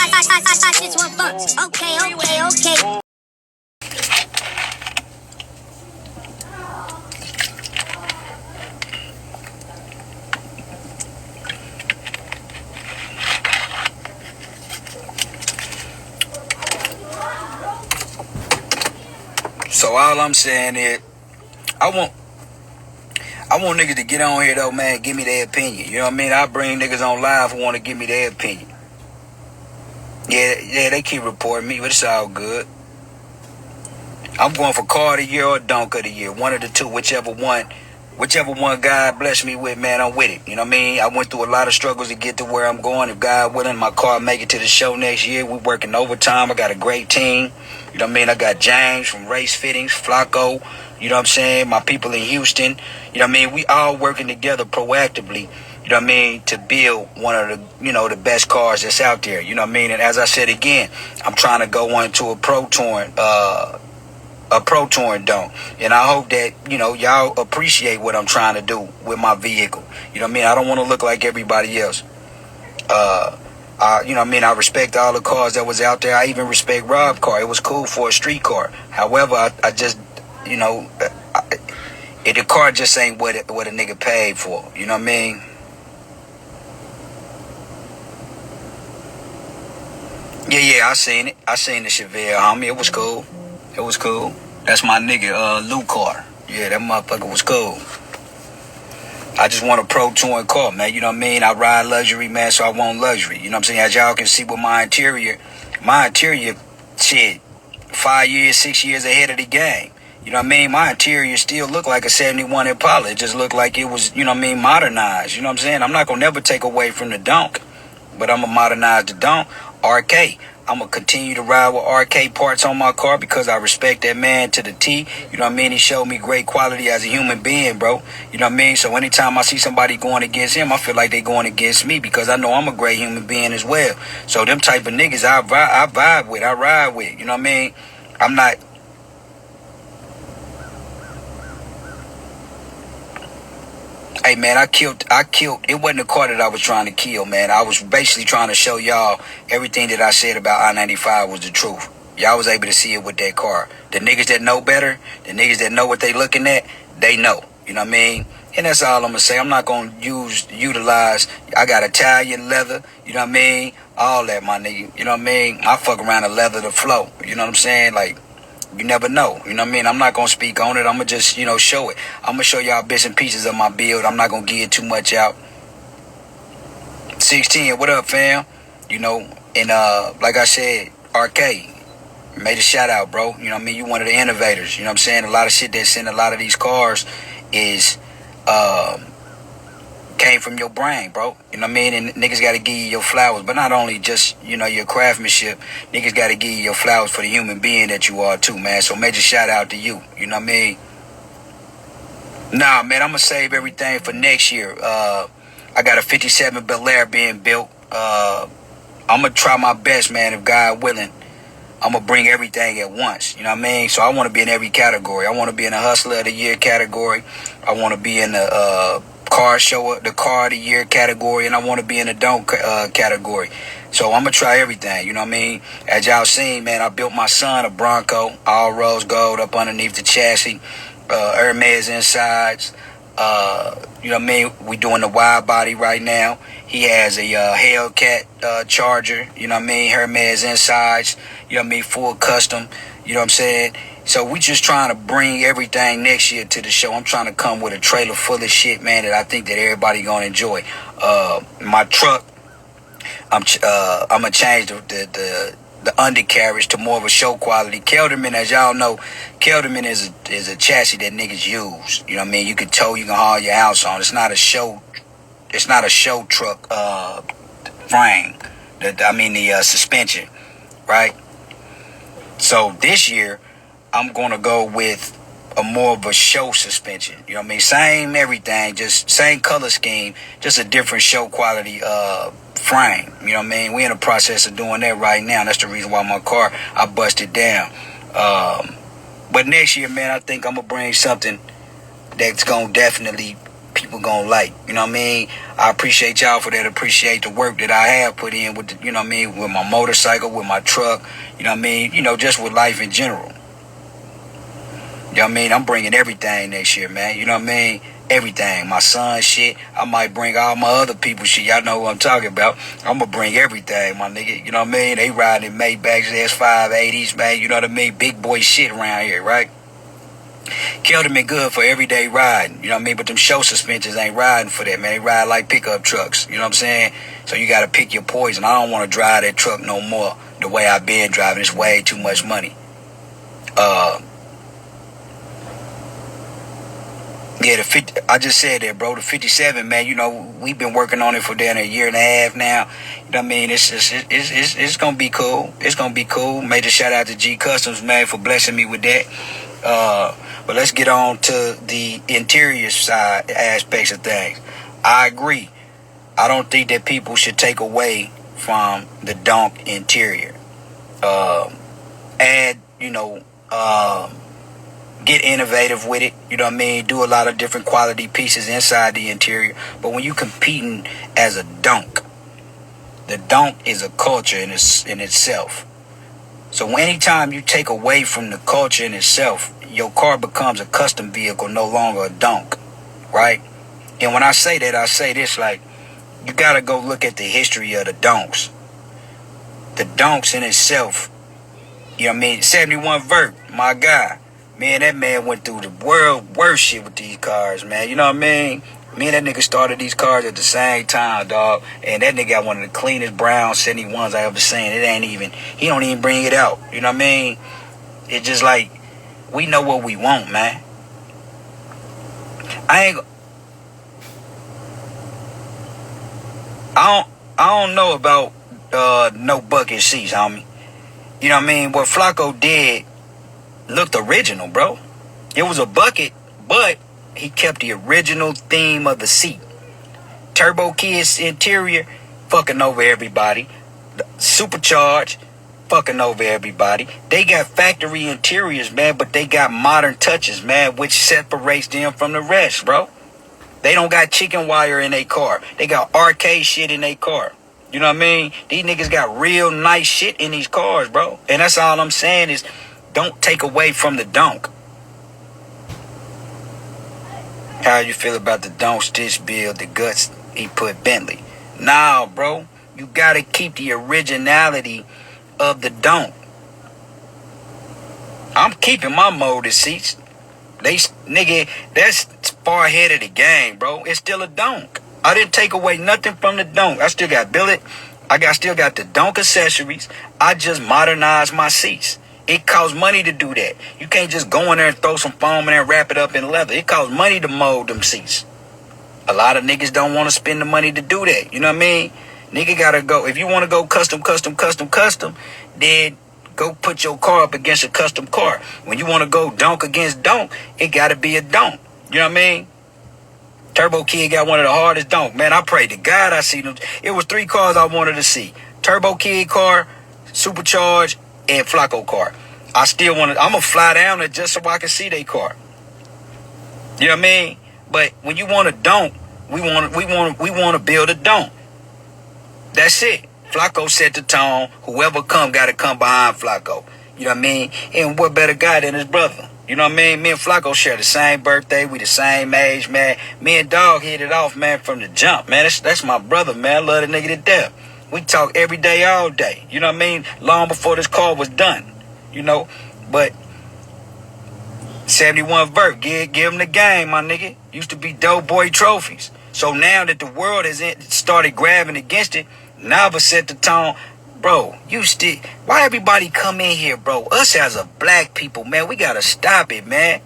I just want bucks. Okay. So all I'm saying is, I want niggas to get on here though, man. Give me their opinion. You know what I mean? I bring niggas on live who want to give me their opinion. Yeah, they keep reporting me, but it's all good. I'm going for car of the year or dunk of the year. One of the two, whichever one God bless me with, man, I'm with it. You know what I mean? I went through a lot of struggles to get to where I'm going. If God willing, my car make it to the show next year. We working overtime. I got a great team. You know what I mean? I got James from Race Fittings, Flacco. You know what I'm saying? My people in Houston. You know what I mean? We all working together proactively. You know what I mean? To build one of the, the best cars that's out there. You know what I mean? And as I said again, I'm trying to go on to a pro touring dome. And I hope that, y'all appreciate what I'm trying to do with my vehicle. You know what I mean? I don't want to look like everybody else. I respect all the cars that was out there. I even respect Rob's car. It was cool for a street car. However, I just, the car just ain't what a nigga paid for. You know what I mean? Yeah, I seen it. I seen the Chevelle, homie. It was cool. That's my nigga, Lou car. Yeah, that motherfucker was cool. I just want a pro touring car, man. You know what I mean? I ride luxury, man, so I want luxury. You know what I'm saying? As y'all can see with my interior, shit, 5 years, 6 years ahead of the game. You know what I mean? My interior still look like a 71 Impala. It just looked like it was, modernized. You know what I'm saying? I'm not going to never take away from the Donk, but I'm going to modernize the Donk. RK. I'm going to continue to ride with RK parts on my car because I respect that man to the T. You know what I mean? He showed me great quality as a human being, bro. You know what I mean? So anytime I see somebody going against him, I feel like they going against me because I know I'm a great human being as well. So them type of niggas I vibe with, I ride with. You know what I mean? I'm not... Hey, man, I killed. It wasn't a car that I was trying to kill, man. I was basically trying to show y'all everything that I said about I95 was the truth. Y'all was able to see it with that car. The niggas that know better, the niggas that know what they looking at, they know. You know what I mean? And that's all I'm going to say. I'm not going to utilize. I got Italian leather. You know what I mean? All that, my nigga. You know what I mean? I fuck around the leather to flow. You know what I'm saying? Like, you never know. You know what I mean? I'm not going to speak on it. I'm going to just, show it. I'm going to show y'all bits and pieces of my build. I'm not going to give too much out. 16, what up, fam? And like I said, RK, made a shout out, bro. You know what I mean? You one of the innovators. You know what I'm saying? A lot of shit that's in a lot of these cars is came from your brain, bro. You know what I mean? And niggas got to give you your flowers. But not only just, your craftsmanship. Niggas got to give you your flowers for the human being that you are, too, man. So major shout out to you. You know what I mean? Nah, man, I'm going to save everything for next year. I got a 57 Bel Air being built. I'm going to try my best, man, if God willing. I'm going to bring everything at once. You know what I mean? So I want to be in every category. I want to be in the Hustler of the Year category. I want to be in the the Car of the Year category. And I want to be in the Don't category. So I'm going to try everything. You know what I mean? As y'all seen, man, I built my son a Bronco. All rose gold up underneath the chassis. Hermes insides. You know what I mean? We doing the wide body right now. He has a Hellcat Charger. You know what I mean? Hermes insides. You know what I mean? Full custom. You know what I'm saying? So we just trying to bring everything next year to the show. I'm trying to come with a trailer full of shit, man, that I think that everybody gonna enjoy. My truck, I'm gonna change the undercarriage to more of a show quality. Kelderman, as y'all know, Kelderman is a chassis that niggas use. You know what I mean? You can tow, you can haul your house on. It's not a show truck frame. The suspension, right? So this year, I'm gonna go with a more of a show suspension. You know what I mean? Same everything, just same color scheme, just a different show quality frame. You know what I mean? We're in the process of doing that right now. That's the reason why my car, I busted down. But next year, man, I think I'm gonna bring something that's gonna definitely people gonna like. You know what I mean? I appreciate y'all for that. Appreciate the work that I have put in with the, you know what I mean, with my motorcycle, with my truck. You know what I mean? You know, just with life in general. You know what I mean? I'm bringing everything next year, man. You know what I mean? Everything. My son shit. I might bring all my other people shit. Y'all know what I'm talking about. I'm gonna bring everything, my nigga. You know what I mean? They riding in Maybachs, S580s, man. You know what I mean? Big boy shit around here, right? Killed them good for everyday riding. You know what I mean? But them show suspensions ain't riding for that, man. They ride like pickup trucks. You know what I'm saying? So you gotta pick your poison. I don't want to drive that truck no more the way I've been driving. It's way too much money. Yeah, the 50, I just said that, bro. The 57, man. You know, we've been working on it for down a year and a half now. You know what I mean? It's gonna be cool. It's gonna be cool. Major shout out to G Customs, man, for blessing me with that. But let's get on to the interior side aspects of things. I agree. I don't think that people should take away from the donk interior. Add, you know, get innovative with it. You know what I mean? Do a lot of different quality pieces inside the interior. But when you competing as a donk, the donk is a culture in itself. So anytime you take away from the culture in itself, your car becomes a custom vehicle, no longer a donk, right? And when I say that, I say this, like, you gotta go look at the history of the donks. The donks in itself, you know what I mean? 71 Vert, my guy. Man, that man went through the world worst shit with these cars, man. You know what I mean? Me and that nigga started these cars at the same time, dog. And that nigga got one of the cleanest brown 71s I ever seen. It ain't even, he don't even bring it out. You know what I mean? It's just like, we know what we want, man. I don't know about no bucket seats, homie. You know what I mean? What Flacco did looked original, bro. It was a bucket, but he kept the original theme of the seat. Turbo Kid's interior, fucking over everybody. Supercharged, fucking over everybody. They got factory interiors, man, but they got modern touches, man, which separates them from the rest, bro. They don't got chicken wire in their car. They got arcade shit in their car. You know what I mean? These niggas got real nice shit in these cars, bro. And that's all I'm saying is, don't take away from the donk. How you feel about the donk stitch build, the guts he put Bentley? Nah, bro. You gotta keep the originality of the donk. I'm keeping my molded seats. Nigga, that's far ahead of the game, bro. It's still a donk. I didn't take away nothing from the donk. I still got billet. Still got the donk accessories. I just modernized my seats. It costs money to do that. You can't just go in there and throw some foam in there and wrap it up in leather. It costs money to mold them seats. A lot of niggas don't want to spend the money to do that. You know what I mean? Nigga gotta go. If you want to go custom, then go put your car up against a custom car. When you want to go donk against donk, it gotta be a donk. You know what I mean? Turbo Kid got one of the hardest donk. Man, I pray to God I see them. It was 3 cars I wanted to see. Turbo Kid car, Supercharged, and Flacco car. I still want to, I'm going to fly down there just so I can see their car. You know what I mean? But when you want a donk, we want to build a donk. That's it. Flacco set the tone. Whoever come got to come behind Flacco. You know what I mean? And what better guy than his brother? You know what I mean? Me and Flacco share the same birthday. We the same age, man. Me and Dog hit it off, man, from the jump, man. That's my brother, man. I love the nigga to death. We talk every day, all day. You know what I mean? Long before this car was done. You know? But 71 Vert, give him the game, my nigga. Used to be dope boy trophies. So now that the world has started grabbing against it, Nava set the tone. Bro, why everybody come in here, bro? Us as a black people, man, we gotta stop it, man.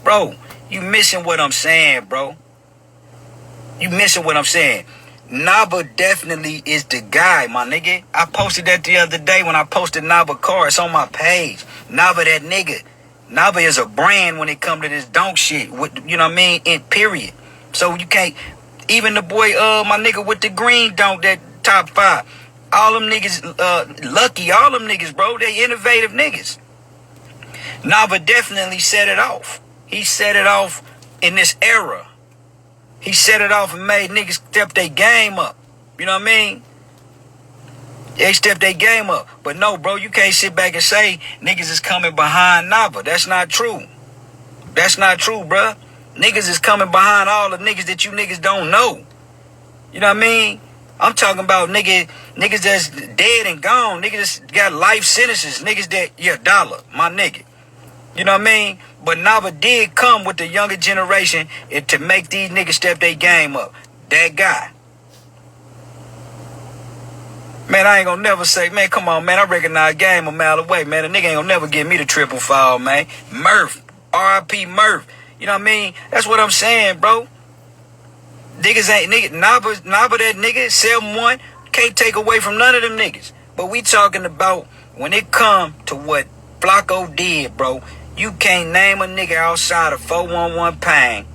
Bro, you missing what I'm saying, bro. You missing what I'm saying. Nava definitely is the guy, my nigga. I posted that the other day when I posted Nava car. It's on my page. Nava that nigga. Nava is a brand when it come to this donk shit. You know what I mean? In period. So you can't, even the boy, my nigga with the green donk, that top 5. All them niggas, Lucky, all them niggas, bro. They innovative niggas. Nava definitely set it off. He set it off in this era. He set it off and made niggas step their game up. You know what I mean? They stepped their game up. But no, bro, you can't sit back and say niggas is coming behind Nava. That's not true. That's not true, bruh. Niggas is coming behind all the niggas that you niggas don't know. You know what I mean? I'm talking about niggas that's dead and gone. Niggas that's got life sentences. Niggas that, yeah, dollar, my nigga. You know what I mean? But Nava did come with the younger generation to make these niggas step their game up. That guy. Man, I ain't gonna never say, man, come on, man, I recognize game a mile away, man. A nigga ain't gonna never give me the triple foul, man. Murph, R.I.P. Murph. You know what I mean? That's what I'm saying, bro. Niggas ain't, Nava that nigga, 7-1, can't take away from none of them niggas. But we talking about when it come to what Flacco did, bro, you can't name a nigga outside of 411 Pang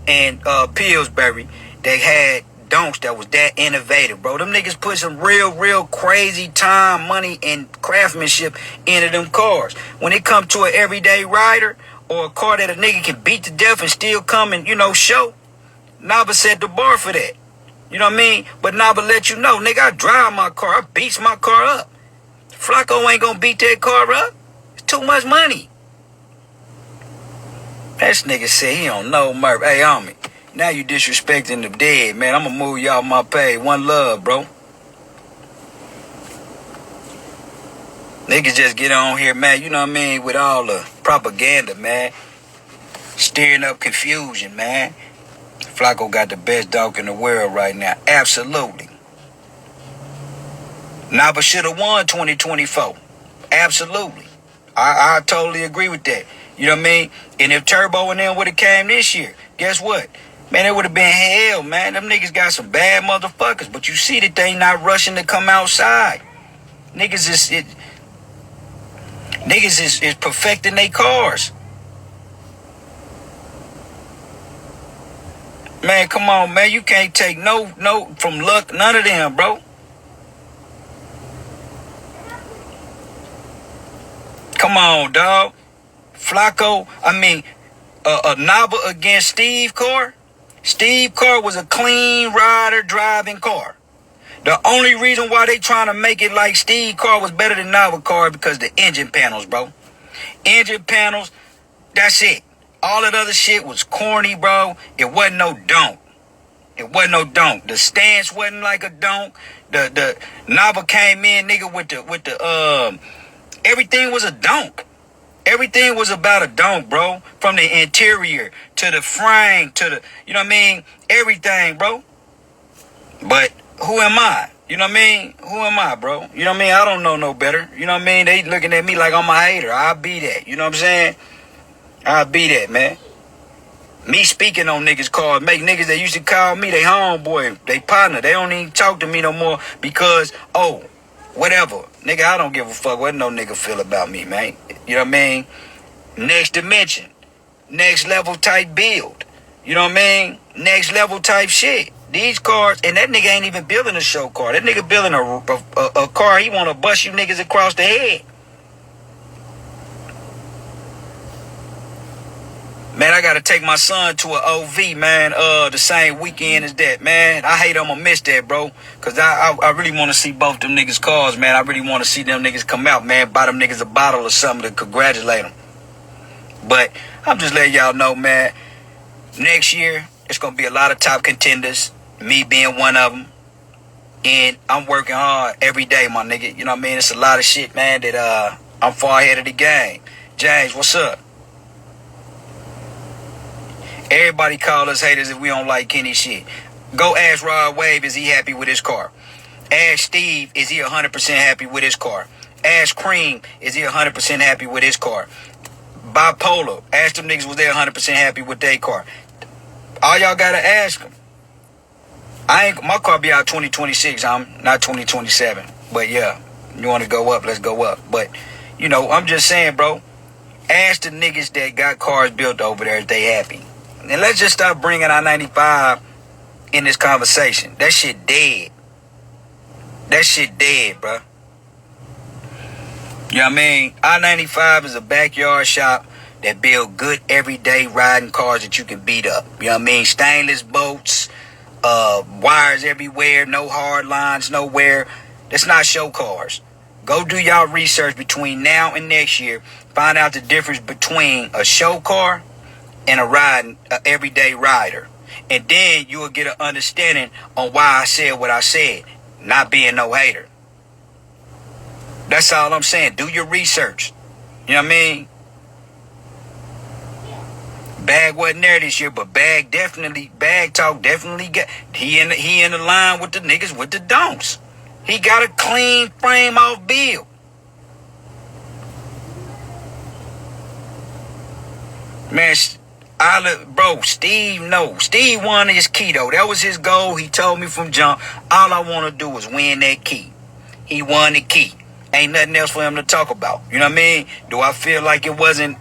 and Pillsbury that had donks that was that innovative, bro. Them niggas put some real crazy time, money, and craftsmanship into them cars. When it come to an everyday rider or a car that a nigga can beat to death and still come and, you know, show, Nava set the bar for that. You know what I mean? But Nava let you know, nigga, I drive my car. I beats my car up. Flacco ain't gonna beat that car up. It's too much money. This nigga said he don't know Murph. Hey, homie. Now you disrespecting the dead, man. I'm gonna move y'all my pay. One love, bro. Niggas just get on here, man. You know what I mean? With all the propaganda, man. Stirring up confusion, man. Flacco got the best dog in the world right now. Absolutely. Nava should have won 2024. Absolutely. I totally agree with that. You know what I mean? And if Turbo and them would have came this year, guess what? Man, it would have been hell, man. Them niggas got some bad motherfuckers. But you see that they not rushing to come outside. Niggas is perfecting their cars. Man, come on, man. You can't take no from luck, none of them, bro. Come on, dog. Flacco, Nava against Steve Carr. Steve Carr was a clean rider driving car. The only reason why they trying to make it like Steve Carr was better than Nava Carr because the engine panels, bro. Engine panels, that's it. All that other shit was corny, bro. It wasn't no donk. It wasn't no donk. The stance wasn't like a donk. The Nava came in, nigga, with the everything was a donk. Everything was about a donk, bro. From the interior to the frame to the, you know what I mean? Everything, bro. But who am I? You know what I mean? Who am I, bro? You know what I mean? I don't know no better. You know what I mean? They looking at me like I'm a hater. I'll be that. You know what I'm saying? I'll be that, man. Me speaking on niggas' cars make niggas that used to call me they homeboy, they partner. They don't even talk to me no more because, oh, whatever. Nigga, I don't give a fuck what no nigga feel about me, man. You know what I mean? Next dimension. Next level type build. You know what I mean? Next level type shit. These cars, and that nigga ain't even building a show car. That nigga building a car, he want to bust you niggas across the head. Man, I got to take my son to an OV, man, the same weekend as that, man. I hate I'm going to miss that, bro. Because I really want to see both them niggas' cars, man. I really want to see them niggas come out, man. Buy them niggas a bottle or something to congratulate them. But I'm just letting y'all know, man, next year, it's going to be a lot of top contenders, me being one of them. And I'm working hard every day, my nigga. You know what I mean? It's a lot of shit, man, that I'm far ahead of the game. James, what's up? Everybody call us haters if we don't like any shit. Go ask Rod Wave, is he happy with his car? Ask Steve, is he 100% happy with his car? Ask Cream, is he 100% happy with his car? Bipolar, ask them niggas was they 100% happy with their car. All y'all gotta ask them. My car be out 2026, I'm not 2027. But yeah, you wanna go up, let's go up. But, you know, I'm just saying, bro, ask the niggas that got cars built over there if they happy. And let's just stop bringing I95 in this conversation. That shit dead. That shit dead, bro. You know what I mean? I95 is a backyard shop that build good everyday riding cars that you can beat up. You know what I mean? Stainless bolts, wires everywhere, no hard lines nowhere. That's not show cars. Go do y'all research between now and next year. Find out the difference between a show car and a everyday rider. And then you will get an understanding on why I said what I said. Not being no hater. That's all I'm saying. Do your research. You know what I mean? Bag wasn't there this year, but Bag Talk definitely got, he in the line with the niggas with the don'ts. He got a clean frame off bill. Man, Steve knows. Steve won his key though. That was his goal. He told me from jump, all I want to do is win that key. He won the key. Ain't nothing else for him to talk about. You know what I mean? Do I feel like it wasn't?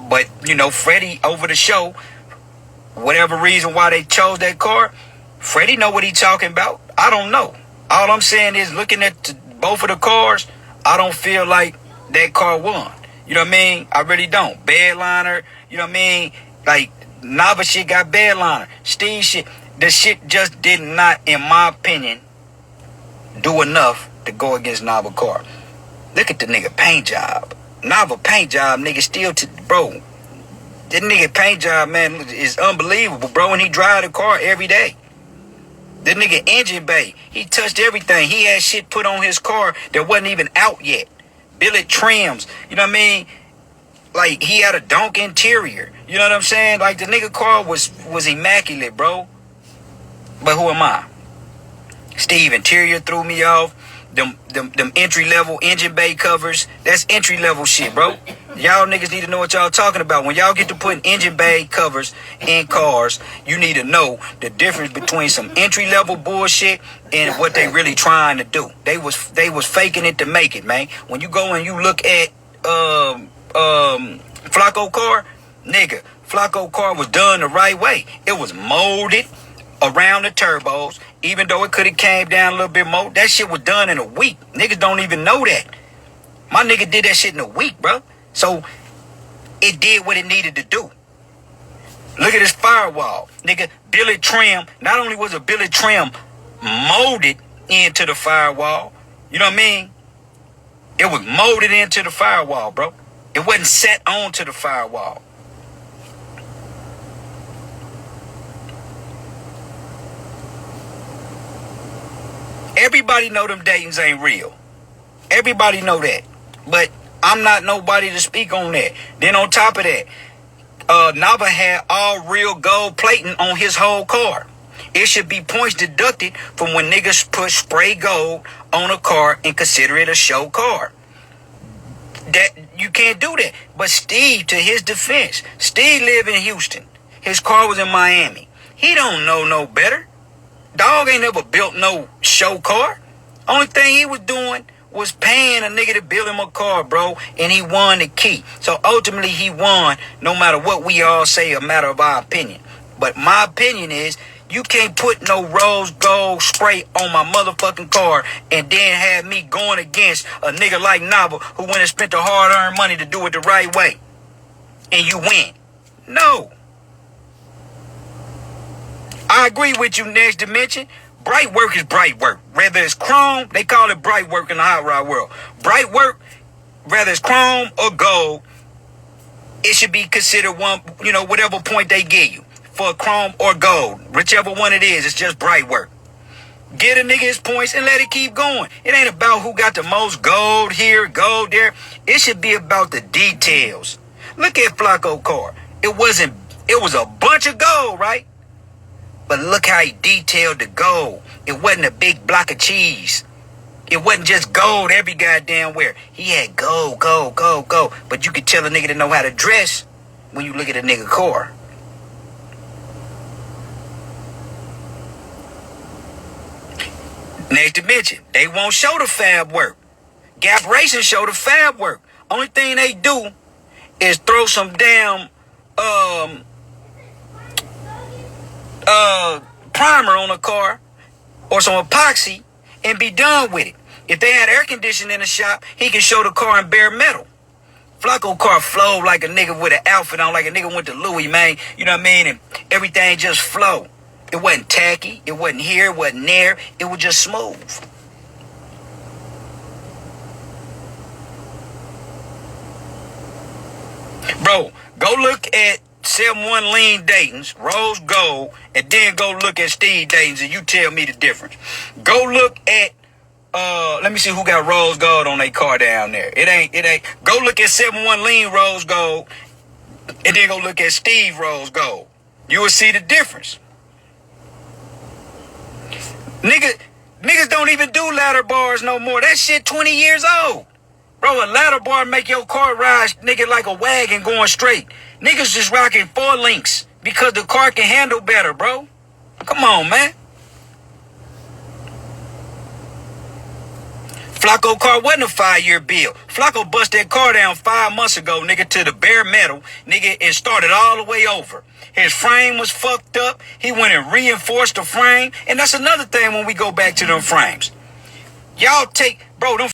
But, you know, Freddie over the show, whatever reason why they chose that car, Freddie know what he talking about. I don't know. All I'm saying is looking at both of the cars, I don't feel like that car won. You know what I mean? I really don't. Bedliner, you know what I mean? Like, Nava shit got bedliner. Steve shit, the shit just did not, in my opinion, do enough to go against Nava car. Look at the nigga paint job. Nava paint job, nigga, still bro. That nigga paint job, man, is unbelievable, bro. And he drive the car every day. That nigga engine bay, he touched everything. He had shit put on his car that wasn't even out yet. Billet trims, you know what I mean? Like, he had a donk interior. You know what I'm saying? Like, the nigga car was immaculate, bro. But who am I? Steve interior threw me off. Them entry-level engine bay covers, that's entry-level shit, bro. Y'all niggas need to know what y'all talking about. When y'all get to putting engine bay covers in cars, you need to know the difference between some entry-level bullshit and what they really trying to do. They was faking it to make it, man. When you go and you look at Flacco car, nigga, Flacco car was done the right way. It was molded around the turbos, even though it could have came down a little bit more. That shit was done in a week. Niggas don't even know that. My nigga did that shit in a week, bro. So it did what it needed to do. Look at this firewall, nigga. Billet trim. Not only was a billet trim molded into the firewall, you know what I mean? It was molded into the firewall, bro. It wasn't set onto the firewall. Everybody know them Daytons ain't real. Everybody know that. But I'm not nobody to speak on that. Then on top of that, Nava had all real gold plating on his whole car. It should be points deducted from when niggas put spray gold on a car and consider it a show car. That you can't do that. But Steve, to his defense, Steve live in Houston. His car was in Miami. He don't know no better. Dog ain't never built no show car. Only thing he was doing was paying a nigga to build him a car, bro, and he won the key. So ultimately he won, no matter what we all say, a matter of our opinion. But my opinion is, you can't put no rose gold spray on my motherfucking car and then have me going against a nigga like Nava who went and spent the hard-earned money to do it the right way. And you win. No. I agree with you, Next Dimension. Bright work is bright work. Whether it's chrome, they call it bright work in the hot rod world. Bright work, whether it's chrome or gold, it should be considered one, you know, whatever point they give you. For chrome or gold, whichever one it is, it's just bright work. Get a nigga his points and let it keep going. It ain't about who got the most gold here, gold there. It should be about the details. Look at Flacco car. It was a bunch of gold, right? But look how he detailed the gold. It wasn't a big block of cheese. It wasn't just gold every goddamn where. He had gold, gold, gold, gold. But you could tell a nigga to know how to dress when you look at a nigga car. Next Dimension, they won't show the fab work. Gap Racing show the fab work. Only thing they do is throw some damn primer on a car or some epoxy and be done with it. If they had air conditioning in the shop, he can show the car in bare metal. Flacco car flowed like a nigga with an outfit on, like a nigga went to Louis, man. You know what I mean? And everything just flowed. It wasn't tacky. It wasn't here. It wasn't there. It was just smooth. Bro, go look at 7-1 Lean Dayton's, Rose Gold, and then go look at Steve Dayton's, and you tell me the difference. Go look at, let me see who got Rose Gold on their car down there. It ain't. Go look at 7-1 Lean Rose Gold, and then go look at Steve Rose Gold. You will see the difference. Niggas don't even do ladder bars no more. That shit 20 years old. Bro, a ladder bar make your car ride, nigga, like a wagon going straight. Niggas just rocking 4 links because the car can handle better, bro. Come on, man. Flacco car wasn't a 5-year bill. Flacco bust that car down 5 months ago, nigga, to the bare metal, nigga, and started all the way over. His frame was fucked up. He went and reinforced the frame. And that's another thing when we go back to them frames. Y'all take, bro, them